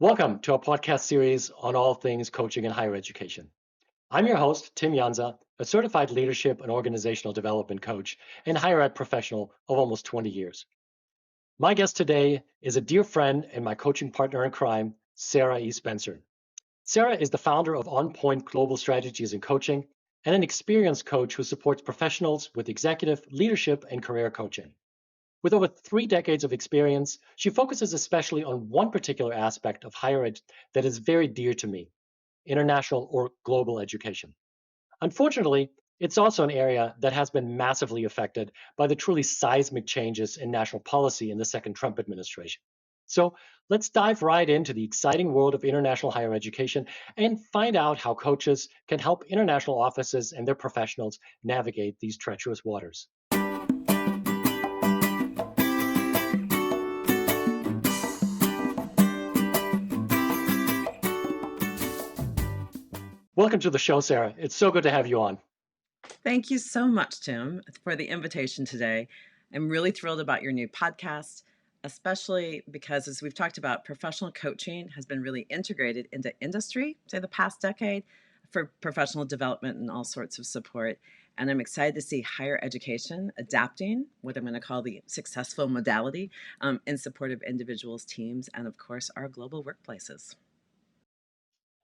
Welcome to our podcast series on all things coaching in higher education. I'm your host, Tim Jansa, a certified leadership and organizational development coach and higher ed professional of almost 20 years. My guest today is a dear friend and my coaching partner in crime, Sarah E. Spencer. Sarah is the founder of OnPoint Global Strategies and Coaching and an experienced coach who supports professionals with executive, leadership, and career coaching. With over 3 decades of experience, she focuses especially on one particular aspect of higher ed that is very dear to me: international or global education. Unfortunately, it's also an area that has been massively affected by the truly seismic changes in national policy in the second Trump administration. So let's dive right into the exciting world of international higher education and find out how coaches can help international offices and their professionals navigate these treacherous waters. Welcome to the show, Sarah. It's so good to have you on. Thank you so much, Tim, for the invitation today. I'm really thrilled about your new podcast, especially because, as we've talked about, professional coaching has been really integrated into industry, say the past decade, for professional development and all sorts of support. And I'm excited to see higher education adapting what I'm going to call the successful modality in support of individuals, teams, and of course, our global workplaces.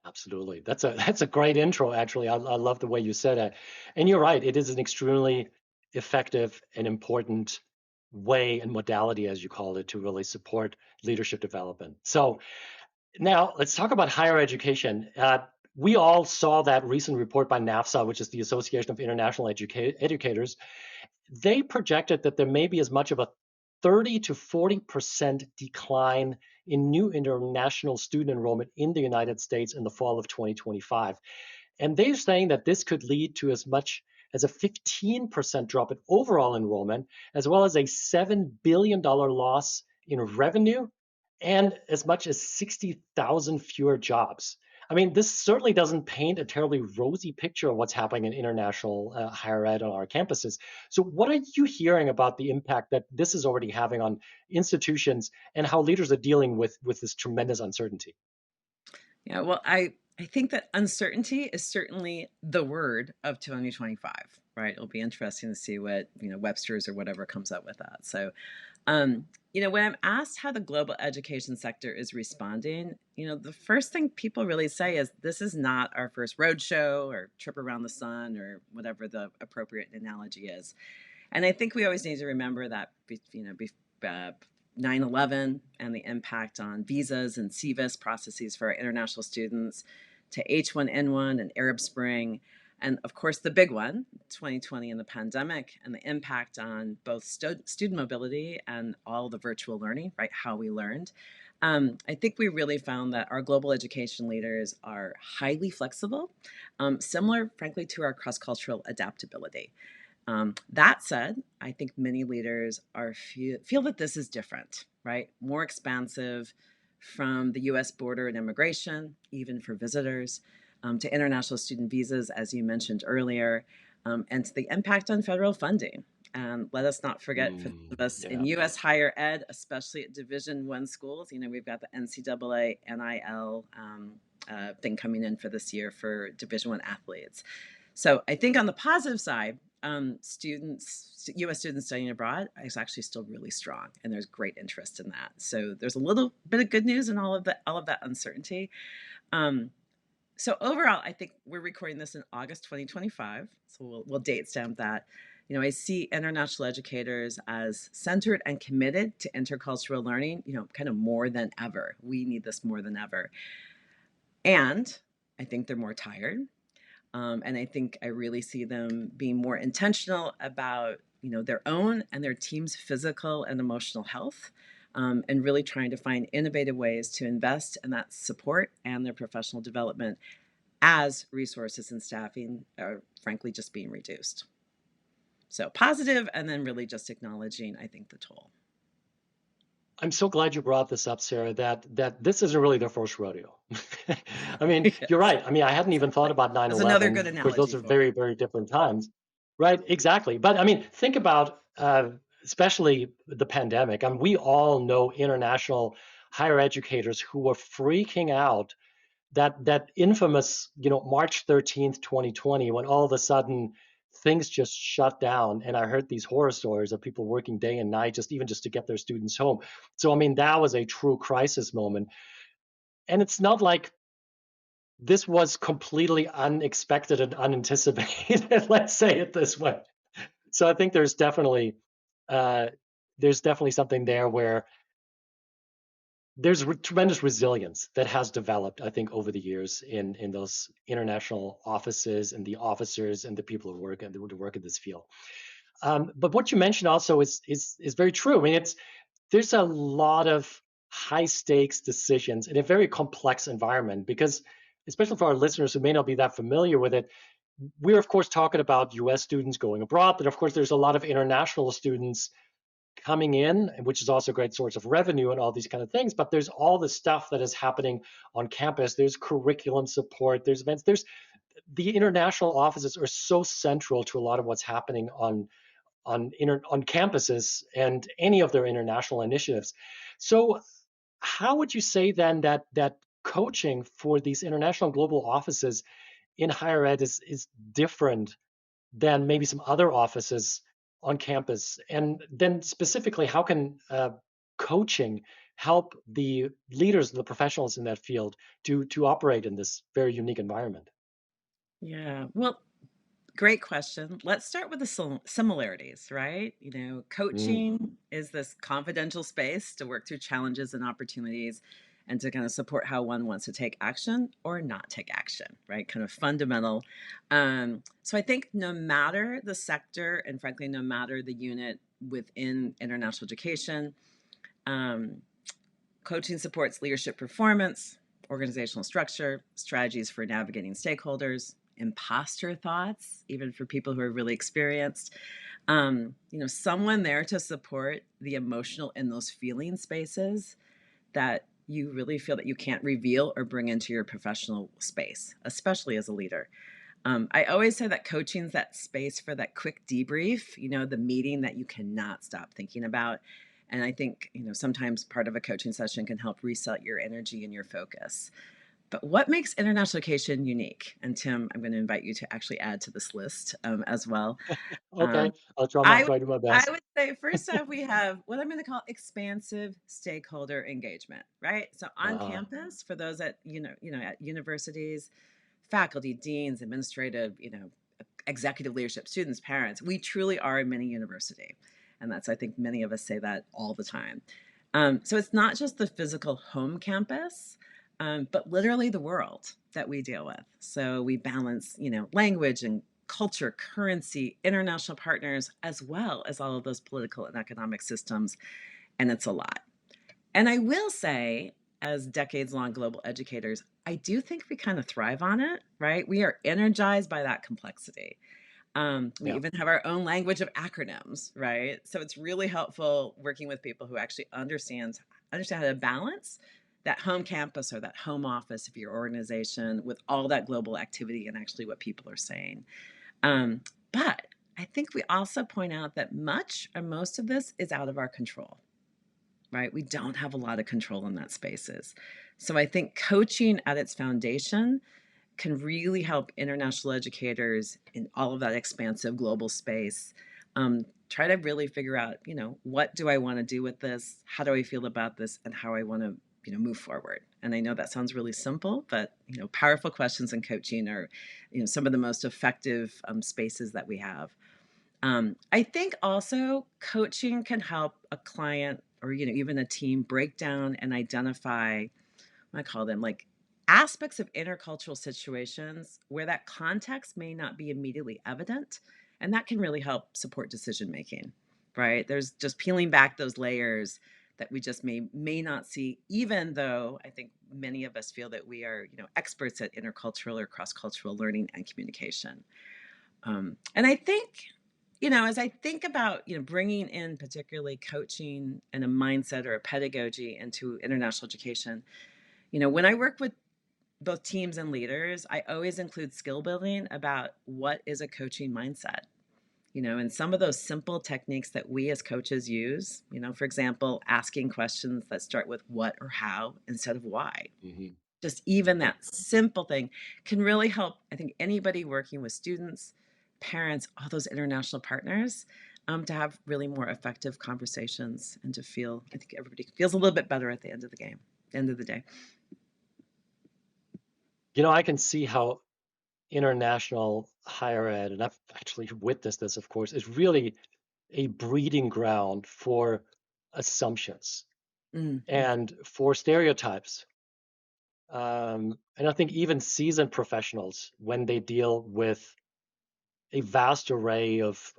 Absolutely. That's a great intro, actually. I love the way you said it. And you're right, it is an extremely effective and important way and modality, as you call it, to really support leadership development. So now let's talk about higher education. We all saw that recent report by NAFSA, which is the Association of International Educators. They projected that there may be as much of a 30 to 40% decline in new international student enrollment in the United States in the fall of 2025. And they're saying that this could lead to as much as a 15% drop in overall enrollment, as well as a $7 billion loss in revenue and as much as 60,000 fewer jobs. I mean, this certainly doesn't paint a terribly rosy picture of what's happening in international higher ed on our campuses. So, what are you hearing about the impact that this is already having on institutions and how leaders are dealing with this tremendous uncertainty? Yeah, well, I think that uncertainty is certainly the word of 2025, right? It'll be interesting to see what, Webster's or whatever comes up with that. So, when I'm asked how the global education sector is responding, the first thing people really say is this is not our first roadshow or trip around the sun or whatever the appropriate analogy is. And I think we always need to remember that, 9/11 and the impact on visas and CVIS processes for our international students, to H1N1 and Arab Spring, and of course the big one, 2020 and the pandemic, and the impact on both student mobility and all the virtual learning, right? How we learned. I think we really found that our global education leaders are highly flexible, similar, frankly, to our cross-cultural adaptability. That said, I think many leaders feel that this is different, right? More expansive, from the US border and immigration, even for visitors, to international student visas, as you mentioned earlier, and to the impact on federal funding. And let us not forget, for those of us in Yeah. US higher ed, especially at Division I schools, we've got the NCAA NIL thing coming in for this year for Division I athletes. So I think on the positive side, U.S. students studying abroad is actually still really strong, and there's great interest in that. So there's a little bit of good news in all of that uncertainty. So overall, I think we're recording this in August 2025, so we'll date stamp that. I see international educators as centered and committed to intercultural learning, kind of more than ever. We need this more than ever. And I think they're more tired. And I think I really see them being more intentional about, their own and their team's physical and emotional health, and really trying to find innovative ways to invest in that support and their professional development as resources and staffing are frankly just being reduced. So positive, and then really just acknowledging, I think, the toll. I'm so glad you brought this up, Sarah, that this isn't really their first rodeo. I mean, you're Yes, right. I mean, I hadn't even thought exactly. about That's another good 9/11. Of course, those analogy are for it. very, very different times. Right, exactly. But I mean, think about especially the pandemic. I mean, we all know international higher educators who were freaking out that infamous, March 13th, 2020, when all of a sudden things just shut down. And I heard these horror stories of people working day and night just to get their students home. So I mean, that was a true crisis moment. And it's not like this was completely unexpected and unanticipated. Let's say it this way. So I think uh, there's definitely something there where there's tremendous resilience that has developed, I think, over the years in those international offices and the officers and the people who work in this field. But what you mentioned also is very true. I mean, there's a lot of high stakes decisions in a very complex environment because, especially for our listeners who may not be that familiar with it, we're of course talking about U.S. students going abroad, but of course there's a lot of international students coming in, which is also a great source of revenue and all these kind of things. But there's all the stuff that is happening on campus. There's curriculum support. There's events. There's the international offices are so central to a lot of what's happening on campuses and any of their international initiatives. So, how would you say then that coaching for these international global offices in higher ed is different than maybe some other offices on campus? And then specifically, how can coaching help the leaders and the professionals in that field to operate in this very unique environment? Yeah. Well, great question. Let's start with the similarities, right? Mm, Coaching is this confidential space to work through challenges and opportunities and to kind of support how one wants to take action or not take action, right? Kind of fundamental. So I think no matter the sector and frankly, no matter the unit within international education, um, coaching supports leadership performance, organizational structure, strategies for navigating stakeholders, imposter thoughts, even for people who are really experienced. Someone there to support the emotional and those feeling spaces that you really feel that you can't reveal or bring into your professional space, especially as a leader. I always say that coaching is that space for that quick debrief, the meeting that you cannot stop thinking about. And I think, sometimes part of a coaching session can help reset your energy and your focus. But what makes international education unique? And Tim, I'm going to invite you to actually add to this list as well. okay, Um, I'll I would, try to do my I best. would say first off, we have what I'm going to call expansive stakeholder engagement, right? So on Uh, campus, for those at at universities, faculty, deans, administrative, executive leadership, students, parents. We truly are a mini university. And that's, I think many of us say that all the time. So it's not just the physical home campus, but literally the world that we deal with. So we balance, language and culture, currency, international partners, as well as all of those political and economic systems. And it's a lot. And I will say, as decades long global educators, I do think we kind of thrive on it, right? We are energized by that complexity. We yeah. even have our own language of acronyms, right? So it's really helpful working with people who actually understand how to balance that home campus or that home office of your organization with all that global activity and actually what people are saying. But I think we also point out that much or most of this is out of our control, right? We don't have a lot of control in that spaces. So I think coaching at its foundation can really help international educators in all of that expansive global space try to really figure out, what do I want to do with this? How do I feel about this? And how I want to, move forward. And I know that sounds really simple, but, powerful questions in coaching are, some of the most effective spaces that we have. I think also coaching can help a client or even a team break down and identify, I call them like aspects of intercultural situations where that context may not be immediately evident, and that can really help support decision making. Right? There's just peeling back those layers that we just may not see, even though I think many of us feel that we are experts at intercultural or cross cultural learning and communication. And I think, as I think about, bringing in particularly coaching and a mindset or a pedagogy into international education, when I work with both teams and leaders, I always include skill building about what is a coaching mindset. And some of those simple techniques that we as coaches use, for example, asking questions that start with what or how instead of why. Hmm. Just even that simple thing can really help, I think, anybody working with students, parents, all those international partners, to have really more effective conversations and to feel, I think everybody feels a little bit better at the end of the game, end of the day. I can see how international higher ed, and I've actually witnessed this, of course, is really a breeding ground for assumptions Mm-hmm. and for stereotypes. And I think even seasoned professionals, when they deal with a vast array of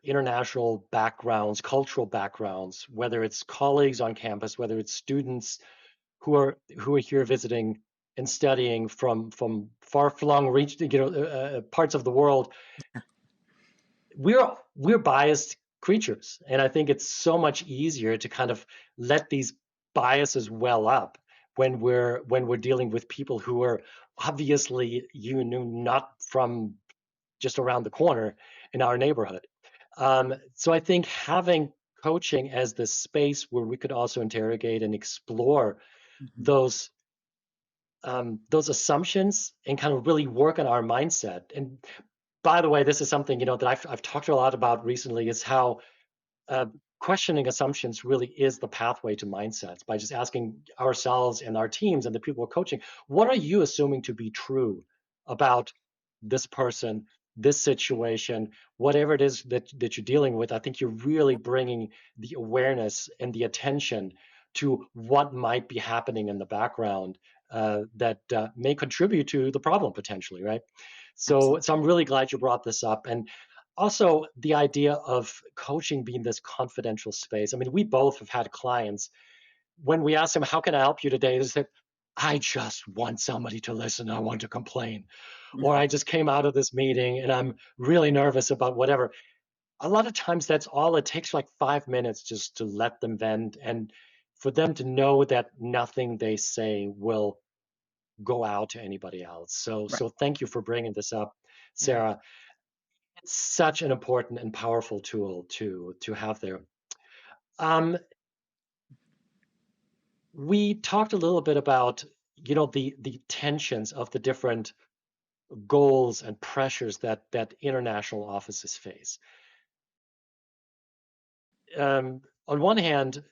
international backgrounds, cultural backgrounds, whether it's colleagues on campus, whether it's students who are here visiting and studying from far-flung parts of the world, we're biased creatures, and I think it's so much easier to kind of let these biases well up when we're dealing with people who are obviously not from just around the corner in our neighborhood. So I think having coaching as this space where we could also interrogate and explore Mm-hmm. those those assumptions and kind of really work on our mindset. And by the way, this is something that I've talked a lot about recently, is how uh, questioning assumptions really is the pathway to mindsets, by just asking ourselves and our teams and the people we're coaching, what are you assuming to be true about this person, this situation, whatever it is that you're dealing with. I think you're really bringing the awareness and the attention to what might be happening in the background that may contribute to the problem potentially, right? So, Absolutely. so I'm really glad you brought this up. And also the idea of coaching being this confidential space. I mean, we both have had clients when we ask them, how can I help you today? They said, I just want somebody to listen. I want to complain. Or I just came out of this meeting and I'm really nervous about whatever. A lot of times that's all it takes, like 5 minutes just to let them vent and for them to know that nothing they say will go out to anybody else. So, Right. so thank you for bringing this up, Yeah. Sarah. It's such an important and powerful tool to have there. Um, we talked a little bit about the tensions of the different goals and pressures that international offices face. On one hand,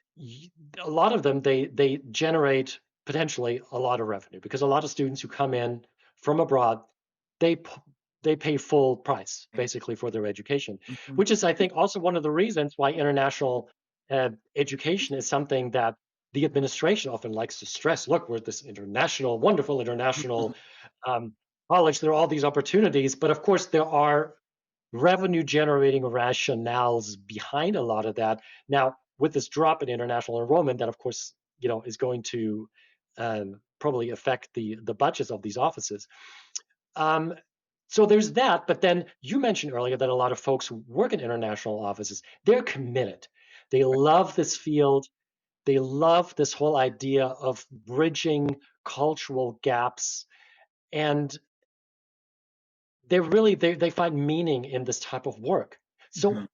a lot of them they generate potentially a lot of revenue because a lot of students who come in from abroad they they pay full price Right. basically for their education, Mhm. which is I think also one of the reasons why international education is something that the administration often likes to stress. Look, we're this international, wonderful international um, college. There are all these opportunities, but of course there are revenue generating rationales behind a lot of that. Now, with this drop in international enrollment, that of course, is going to probably affect the budgets of these offices. Um, so there's that. But then you mentioned earlier that a lot of folks who work in international offices, they're committed. They love this field. They love this whole idea of bridging cultural gaps, and they find meaning in this type of work. So Mhm.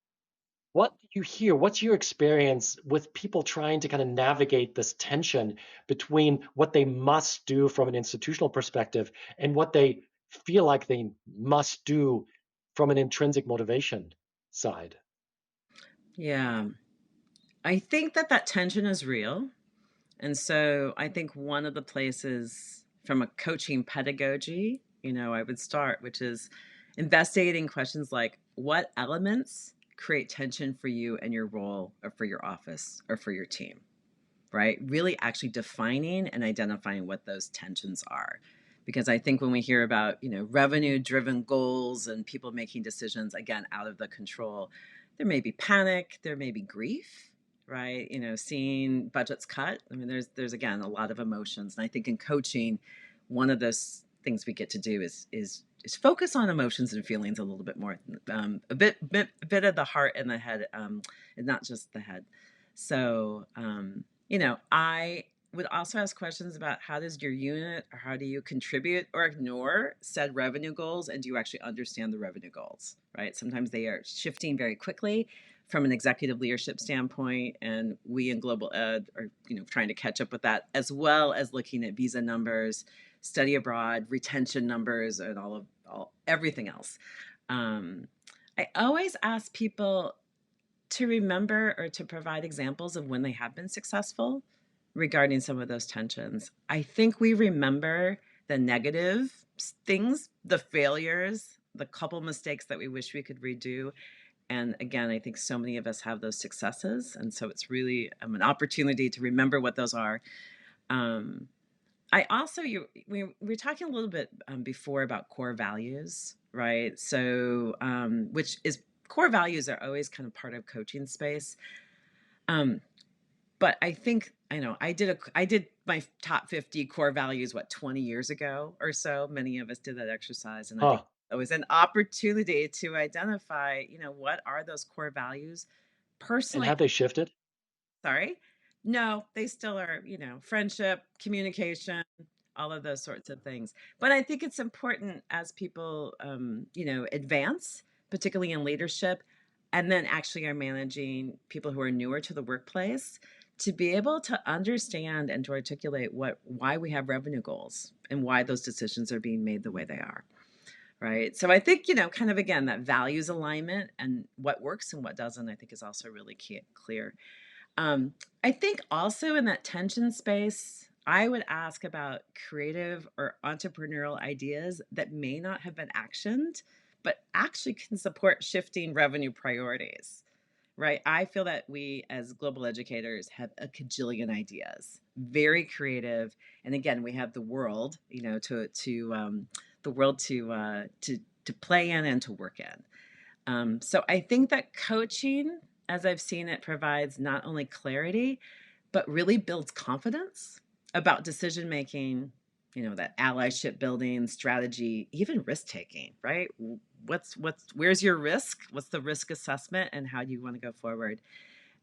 what do you hear? What's your experience with people trying to kind of navigate this tension between what they must do from an institutional perspective and what they feel like they must do from an intrinsic motivation side? Yeah. I think that tension is real. And so I think one of the places from a coaching pedagogy, I would start, which is investigating questions like what elements create tension for you and your role or for your office or for your team, right? Really actually defining and identifying what those tensions are. Because I think when we hear about, revenue driven goals and people making decisions, again, out of the control, there may be panic, there may be grief, right? Seeing budgets cut. I mean, there's again a lot of emotions. And I think in coaching, one of those things we get to do is focus on emotions and feelings a little bit more, a bit of the heart and the head, and not just the head. So, I would also ask questions about how does your unit or how do you contribute or ignore said revenue goals, and do you actually understand the revenue goals, right? Sometimes they are shifting very quickly from an executive leadership standpoint, and we in global ed are, trying to catch up with that, as well as looking at visa numbers, study abroad, retention numbers, and all everything else. Um, I always ask people to remember or to provide examples of when they have been successful regarding some of those tensions. I think we remember the negative things, the failures, the couple mistakes that we wish we could redo. And again, I think so many of us have those successes. And so it's really an opportunity to remember what those are. Um, I also, we were talking a little bit before about core values, right? So, which is core values are always kind of part of coaching space. Um, but I think I know I did my top 50 core values, what, 20 years ago or so. Many of us did that exercise, and I think Huh. it was an opportunity to identify, what are those core values And personally. have they shifted? Sorry? No, they still are, friendship, communication, all of those sorts of things. But I think it's important as people, advance, particularly in leadership, and then actually are managing people who are newer to the workplace, to be able to understand and to articulate why we have revenue goals and why those decisions are being made the way they are. Right. So I think, kind of again, that values alignment and what works and what doesn't, I think is also really clear. I think also in that tension space, I would ask about creative or entrepreneurial ideas that may not have been actioned, but actually can support shifting revenue priorities. Right. I feel that we as global educators have a cajillion ideas, very creative. And again, we have the world, the world to play in and to work in. So I think that coaching, as I've seen it, provides not only clarity, but really builds confidence about decision making, that allyship building, strategy, even risk taking, right? Where's your risk? What's the risk assessment, and how do you want to go forward?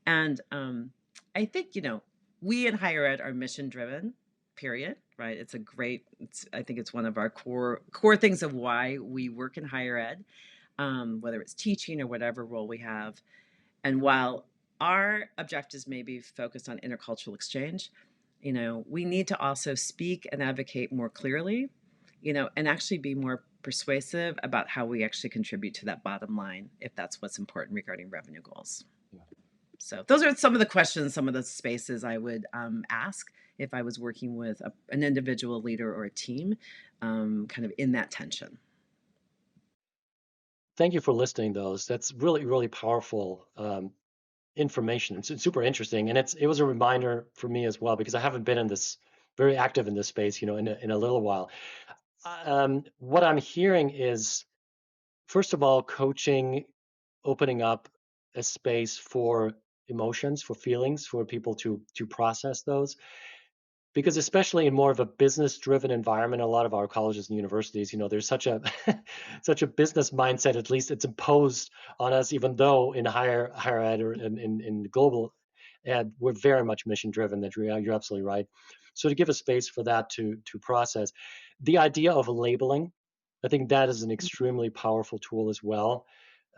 And I think, we in higher ed are mission driven, period, right? I think it's one of our core things of why we work in higher ed, whether it's teaching or whatever role we have. And while our objectives may be focused on intercultural exchange, we need to also speak and advocate more clearly, and actually be more persuasive about how we actually contribute to that bottom line, if that's what's important regarding revenue goals. So those are some of the questions, some of the spaces I would ask if I was working with an individual leader or a team, kind of in that tension. Thank you for listing those. That's really, really powerful information. It's super interesting, and it was a reminder for me as well because I haven't been in this very active in this space, in a little while. What I'm hearing is, first of all, coaching, opening up a space for emotions, for feelings, for people to process those. Because especially in more of a business-driven environment, a lot of our colleges and universities, there's such a such a business mindset. At least it's imposed on us, even though in higher ed or in global ed, we're very much mission driven. That you're absolutely right. So to give a space for that to process, the idea of labeling, I think that is an extremely powerful tool as well,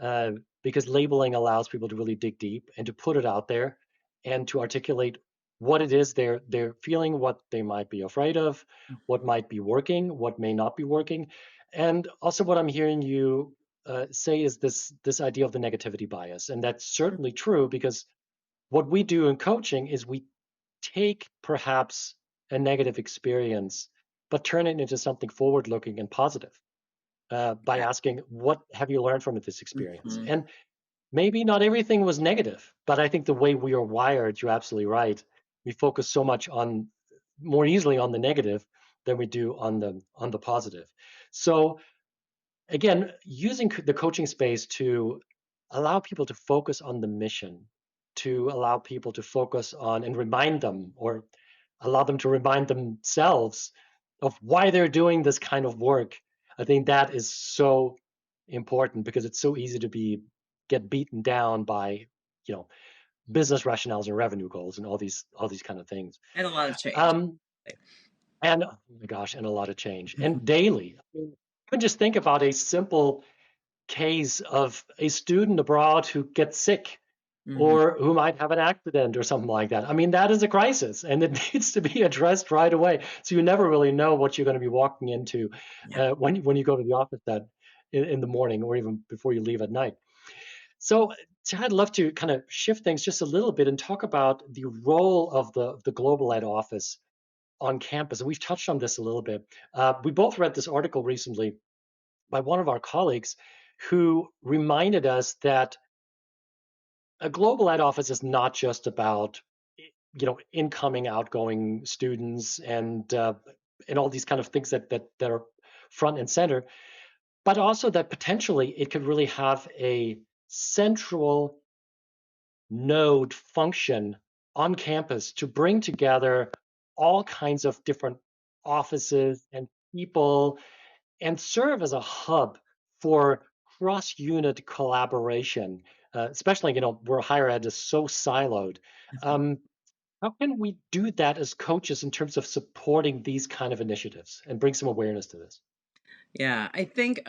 uh, because labeling allows people to really dig deep and to put it out there and to articulate what it is they're feeling, what they might be afraid of, what might be working, what may not be working, and also what I'm hearing you say is this idea of the negativity bias, and that's certainly true because what we do in coaching is we take perhaps a negative experience, but turn it into something forward-looking and positive by Yeah. asking, "What have you learned from this experience?" Mhm. And maybe not everything was negative, but I think the way we are wired, you're absolutely right. We focus so much on more easily on the negative than we do on the positive. So again, using the coaching space to allow people to focus on the mission, to allow people to focus on and remind them or allow them to remind themselves of why they're doing this kind of work. I think that is so important because it's so easy to be get beaten down by, you know, business rationales and revenue goals and all these kind of things. And a lot of change. Um, and oh my gosh, and a lot of change and daily. I mean, even just think about a simple case of a student abroad who gets sick Mhm. or who might have an accident or something like that. I mean, that is a crisis and it needs to be addressed right away. So you never really know what you're going to be walking into Yeah. when you go to the office that in the morning or even before you leave at night. So, I'd love to kind of shift things just a little bit and talk about the role of the global ed office on campus. And we've touched on this a little bit. We both read this article recently by one of our colleagues who reminded us that a global ed office is not just about incoming, outgoing students and all these kind of things that are front and center, but also that potentially it could really have a central node function on campus to bring together all kinds of different offices and people and serve as a hub for cross unit collaboration, especially, where higher ed is so siloed. Um, how can we do that as coaches in terms of supporting these kind of initiatives and bring some awareness to this? Yeah, I think,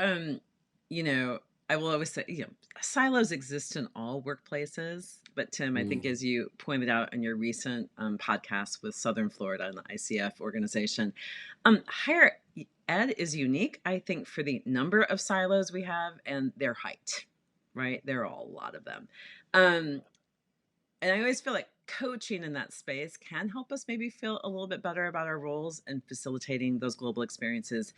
you know, I will always say, silos exist in all workplaces. But Tim, I think Mm, as you pointed out in your recent podcast with Southern Florida and the ICF organization, higher ed is unique, I think, for the number of silos we have and their height, right? There are a lot of them. Um, and I always feel like coaching in that space can help us maybe feel a little bit better about our roles and facilitating those global experiences.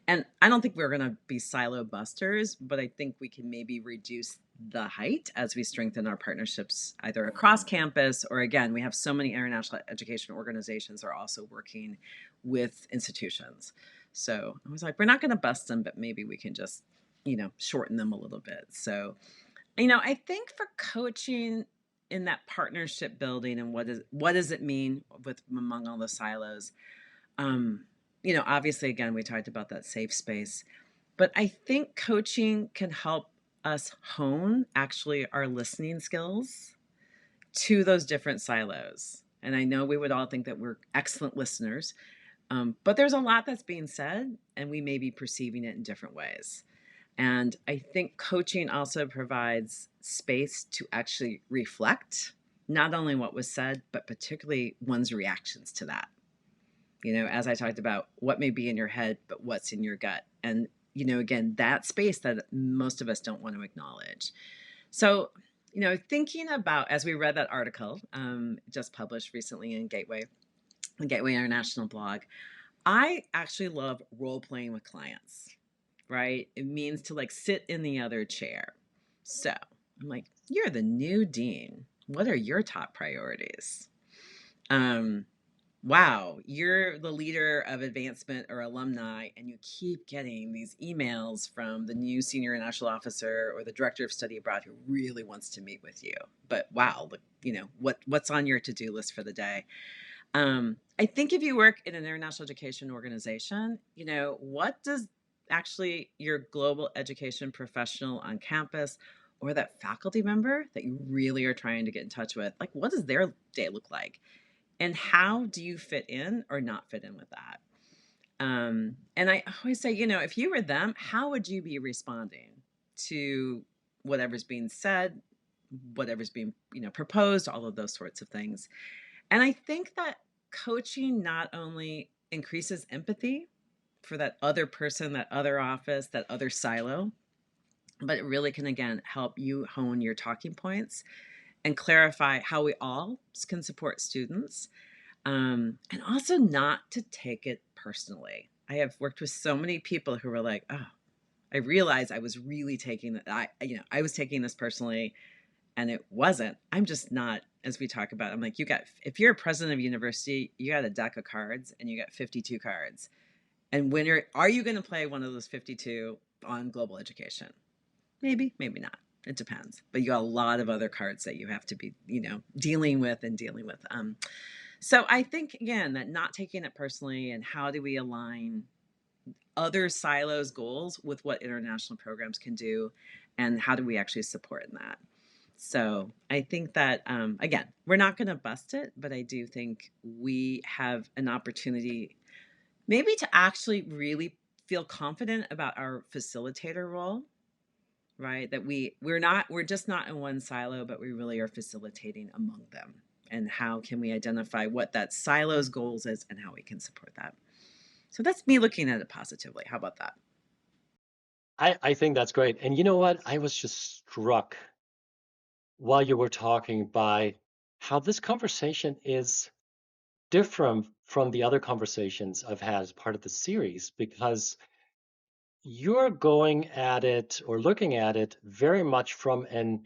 And I don't think we're going to be silo busters, but I think we can maybe reduce the height as we strengthen our partnerships either across campus or, again, we have so many international education organizations are also working with institutions. So I was like, we're not going to bust them, but maybe we can just, shorten them a little bit. So I think for coaching in that partnership building and what does it mean with among all the silos? Um, obviously again we talked about that safe space, but I think coaching can help us hone actually our listening skills to those different silos. And I know we would all think that we're excellent listeners, but there's a lot that's being said, and we may be perceiving it in different ways. And I think coaching also provides space to actually reflect not only what was said, but particularly one's reactions to that. As I talked about, what may be in your head, but what's in your gut. And, again, that space that most of us don't want to acknowledge. So, thinking about as we read that article just published recently in Gateway, the Gateway International blog, I actually love role playing with clients, right? It means to like sit in the other chair. So I'm like, you're the new dean. What are your top priorities? Um, wow, you're the leader of advancement or alumni, and you keep getting these emails from the new senior international officer or the director of study abroad who really wants to meet with you. But wow, look, what's on your to-do list for the day? I think if you work in an international education organization, what does actually your global education professional on campus or that faculty member that you really are trying to get in touch with, like, what does their day look like? And how do you fit in or not fit in with that? And I always say, if you were them, how would you be responding to whatever's being said, whatever's being, proposed, all of those sorts of things? And I think that coaching not only increases empathy for that other person, that other office, that other silo, but it really can, again, help you hone your talking points and clarify how we all can support students, and also not to take it personally. I have worked with so many people who were like, oh, I realized I was really taking that. I was taking this personally and it wasn't. I'm just not, as we talk about, I'm like, if you're a president of a university, you got a deck of cards and you got 52 cards. And are you going to play one of those 52 on global education? Maybe, maybe not. It depends. But you got a lot of other cards that you have to be, dealing with and dealing with. So I think, again, that not taking it personally and how do we align other silos goals with what international programs can do and how do we actually support in that? So I think that, again, we're not going to bust it, but I do think we have an opportunity maybe to actually really feel confident about our facilitator role, right? That we're just not in one silo, but we really are facilitating among them. And how can we identify what that silo's goals is and how we can support that? So that's me looking at it positively. How about that? I think that's great. And you know what? I was just struck while you were talking by how this conversation is different from the other conversations I've had as part of the series because you're going at it or looking at it very much from an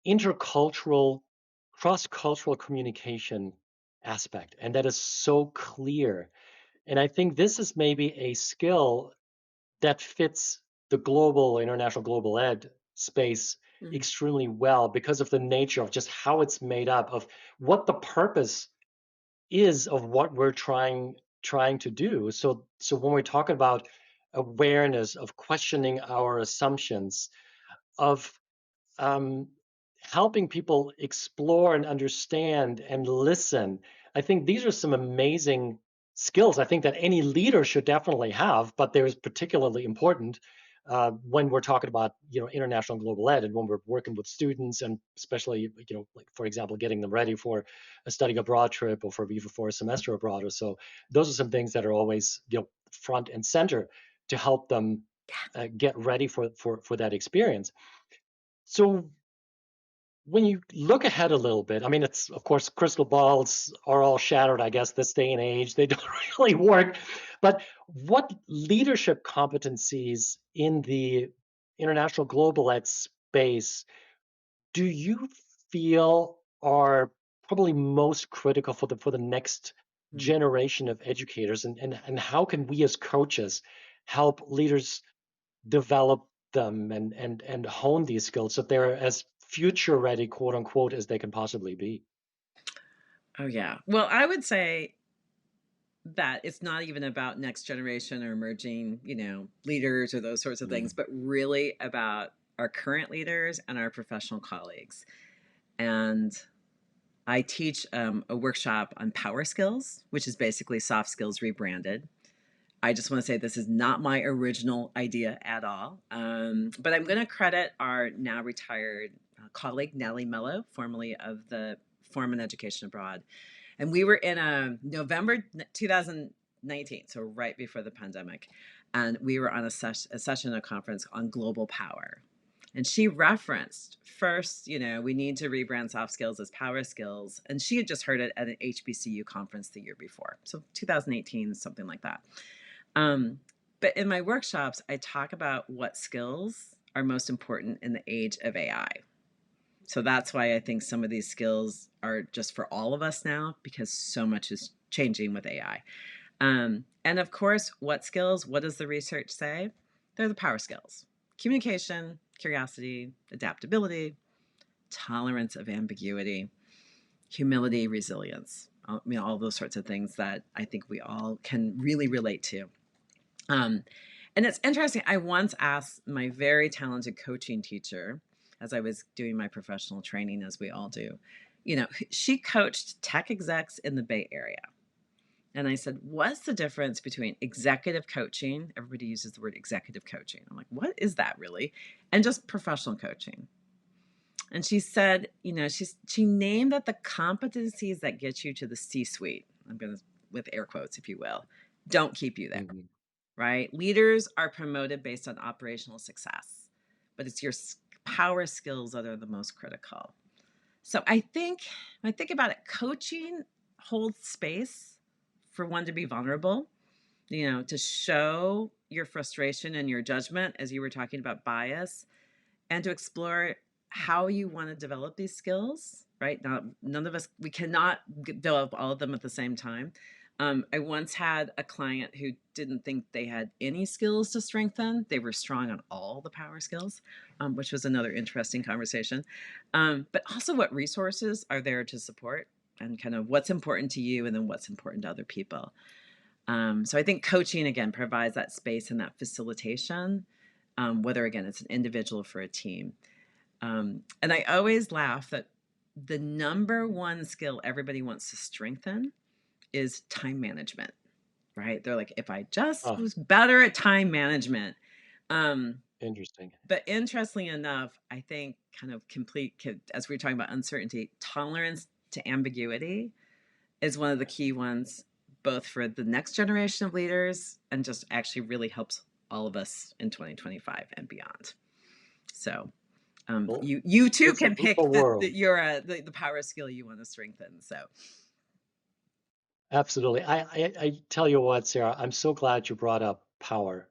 intercultural, cross-cultural communication aspect. And that is so clear. And I think this is maybe a skill that fits the global, international global ed space Mhm. extremely well because of the nature of just how it's made up, of what the purpose is of what we're trying to do. So when we're talking about awareness, of questioning our assumptions, of um, helping people explore and understand and listen. I think these are some amazing skills. I think that any leader should definitely have, but they're particularly important when we're talking about international global ed and when we're working with students and especially like for example getting them ready for a study abroad trip or for even for a semester abroad or so. Those are some things that are always front and center to help them get ready for that experience. So when you look ahead a little bit, I mean, it's of course crystal balls are all shattered, I guess, this day and age. They don't really work. But what leadership competencies in the international global ed space do you feel are probably most critical for the next Mm. generation of educators? And how can we as coaches help leaders develop them and hone these skills so they're as future ready, quote unquote, as they can possibly be? Oh, yeah. Well, I would say that it's not even about next generation or emerging, leaders or those sorts of Mm, things, but really about our current leaders and our professional colleagues. And I teach a workshop on power skills, which is basically soft skills rebranded. I just want to say this is not my original idea at all. But I'm going to credit our now retired colleague, Natalie Mello, formerly of the Forum on Education Abroad. And we were in November 2019, so right before the pandemic. And we were on a session, a conference on global power. And she referenced first, we need to rebrand soft skills as power skills. And she had just heard it at an HBCU conference the year before. So 2018, something like that. Um, but in my workshops, I talk about what skills are most important in the age of AI. So that's why I think some of these skills are just for all of us now because so much is changing with AI. And of course, what skills? What does the research say? They're the power skills: communication, curiosity, adaptability, tolerance of ambiguity, humility, resilience. All those sorts of things that I think we all can really relate to. Um, and it's interesting. I once asked my very talented coaching teacher, as I was doing my professional training, as we all do, she coached tech execs in the Bay Area. And I said, what's the difference between executive coaching? Everybody uses the word executive coaching. I'm like, what is that really? And just professional coaching. And she said, she named that the competencies that get you to the C suite, I'm going to, with air quotes, if you will, don't keep you there, mhm, right? Leaders are promoted based on operational success, but it's your power skills that are the most critical. So I think when I think about it, coaching holds space for one to be vulnerable, to show your frustration and your judgment, as you were talking about bias, and to explore how you want to develop these skills, right? Now, none of us, we cannot develop all of them at the same time. I once had a client who didn't think they had any skills to strengthen. They were strong on all the power skills, which was another interesting conversation. But also, what resources are there to support and kind of what's important to you and then what's important to other people. So I think coaching, again, provides that space and that facilitation, whether, again, it's an individual for a team. And I always laugh that the number one skill everybody wants to strengthen is time management, right? They're like, if I just Oh, was better at time management. Um, interesting. but interestingly enough, I think kind of as we were talking about uncertainty, tolerance to ambiguity is one of the key ones, both for the next generation of leaders and just actually really helps all of us in 2025 and beyond. So Well, you too it's a can beautiful pick world. the power skill you want to strengthen. So Absolutely. I tell you what, Sarah, I'm so glad you brought up power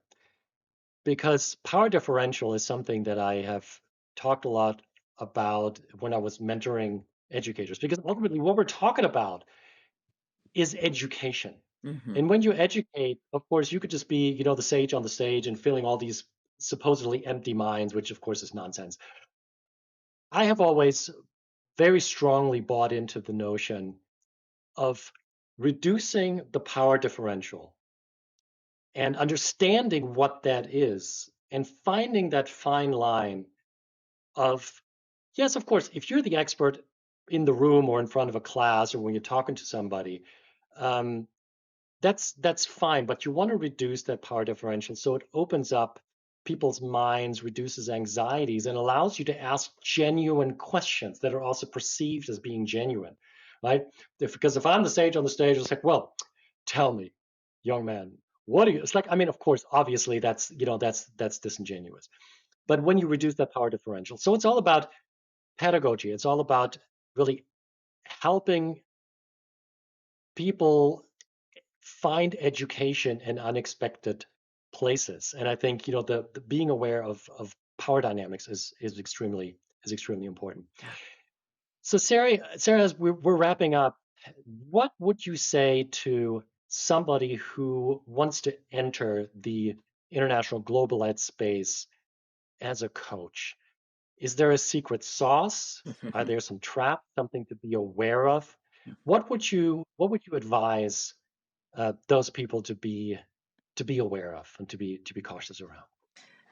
because power differential is something that I have talked a lot about when I was mentoring educators, because ultimately what we're talking about is education. hmm And when you educate, of course, you could just be, the sage on the stage and filling all these supposedly empty minds, which of course is nonsense. I have always very strongly bought into the notion of reducing the power differential and understanding what that is and finding that fine line of, yes, of course, if you're the expert in the room or in front of a class or when you're talking to somebody, um, that's fine, but you want to reduce that power differential so it opens up people's minds, reduces anxieties, and allows you to ask genuine questions that are also perceived as being genuine, right? Because if I'm the sage on the stage, it's like, well, tell me, young man, what do you? It's like, I mean, of course, obviously, that's disingenuous. But when you reduce that power differential, so it's all about pedagogy. It's all about really helping people find education in unexpected places. And I think the being aware of power dynamics is extremely important. yeah. So Sarah, as we're wrapping up, what would you say to somebody who wants to enter the international global ed space as a coach? Is there a secret sauce? Are there some traps, something to be aware of? What would you advise those people to be aware of and to be cautious around?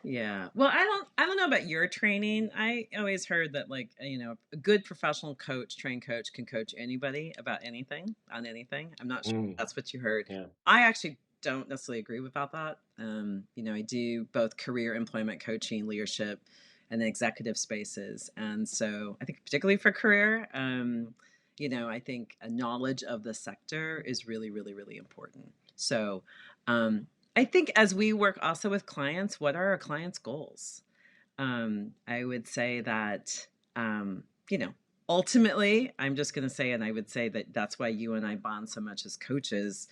Yeah. Well, I don't know about your training. I always heard that like, a good professional coach, trained coach can coach anybody about anything on anything. I'm not sure if Mm, that's what you heard. yeah. I actually don't necessarily agree about that. I do both career employment coaching, leadership, and executive spaces. And so I think particularly for career, I think a knowledge of the sector is really, really, really important. So, um, I think as we work also with clients, what are our clients' goals? I would say that, um, you know, ultimately, I'm just going to say, and I would say that that's why you and I bond so much as coaches.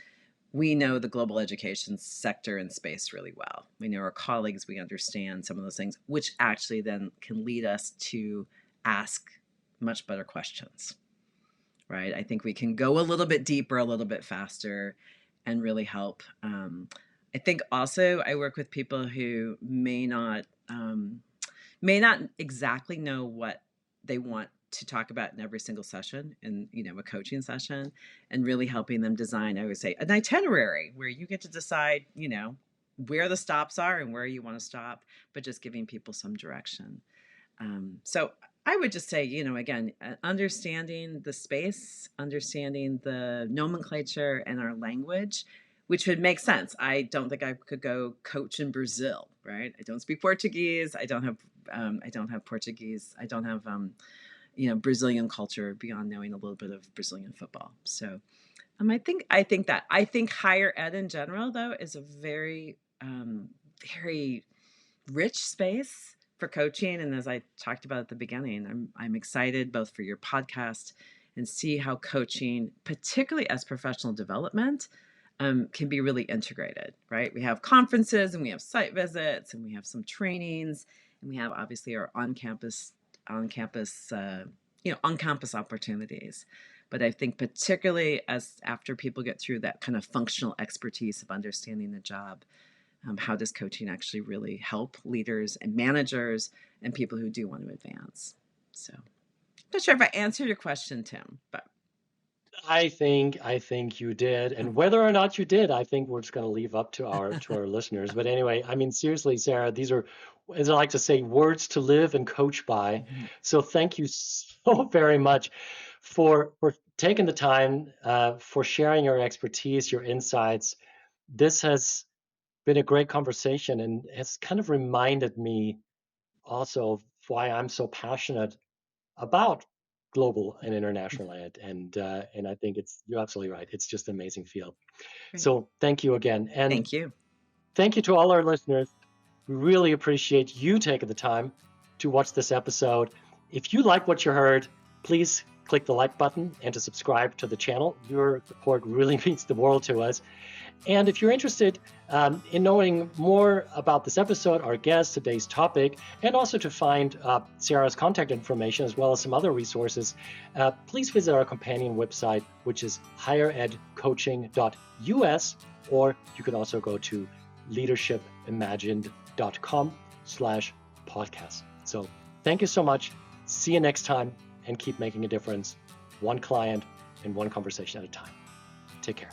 We know the global education sector and space really well. We know our colleagues, we understand some of those things, which actually then can lead us to ask much better questions, right? I think we can go a little bit deeper, a little bit faster, and really help. I think also I work with people who may not exactly know what they want to talk about in every single session and a coaching session, and really helping them design, I would say, an itinerary where you get to decide where the stops are and where you want to stop, but just giving people some direction. So I would just say, again, understanding the space, understanding the nomenclature and our language, which would make sense. I don't think I could go coach in Brazil, right? I don't speak Portuguese. I don't have Portuguese. I don't have, Brazilian culture beyond knowing a little bit of Brazilian football. So I think higher ed in general, though, is a very, very rich space for coaching. And as I talked about at the beginning, I'm excited both for your podcast and see how coaching, particularly as professional development, can be really integrated. Right? We have conferences and we have site visits and we have some trainings and we have obviously our on campus opportunities. But I think particularly as after people get through that kind of functional expertise of understanding the job, how does coaching actually really help leaders and managers and people who do want to advance? So, I'm not sure if I answered your question, Tim, but I think you did, and whether or not you did, I think we're just going to leave up to our listeners. But anyway, I mean, seriously, Sarah, these are, as I like to say, words to live and coach by. Mhm. So thank you so very much for taking the time, for sharing your expertise, your insights. This has been a great conversation, and has kind of reminded me also of why I'm so passionate about global and international ed. And I think you're absolutely right. It's just an amazing field. Great. So thank you again. And Thank you. thank you to all our listeners. We really appreciate you taking the time to watch this episode. If you like what you heard, please click the like button and to subscribe to the channel. Your support really means the world to us. And if you're interested in knowing more about this episode, our guest, today's topic, and also to find Sarah's contact information as well as some other resources, please visit our companion website, which is higheredcoaching.us, or you can also go to leadershipimagined.com/podcast. So thank you so much. See you next time, and keep making a difference, one client and one conversation at a time. Take care.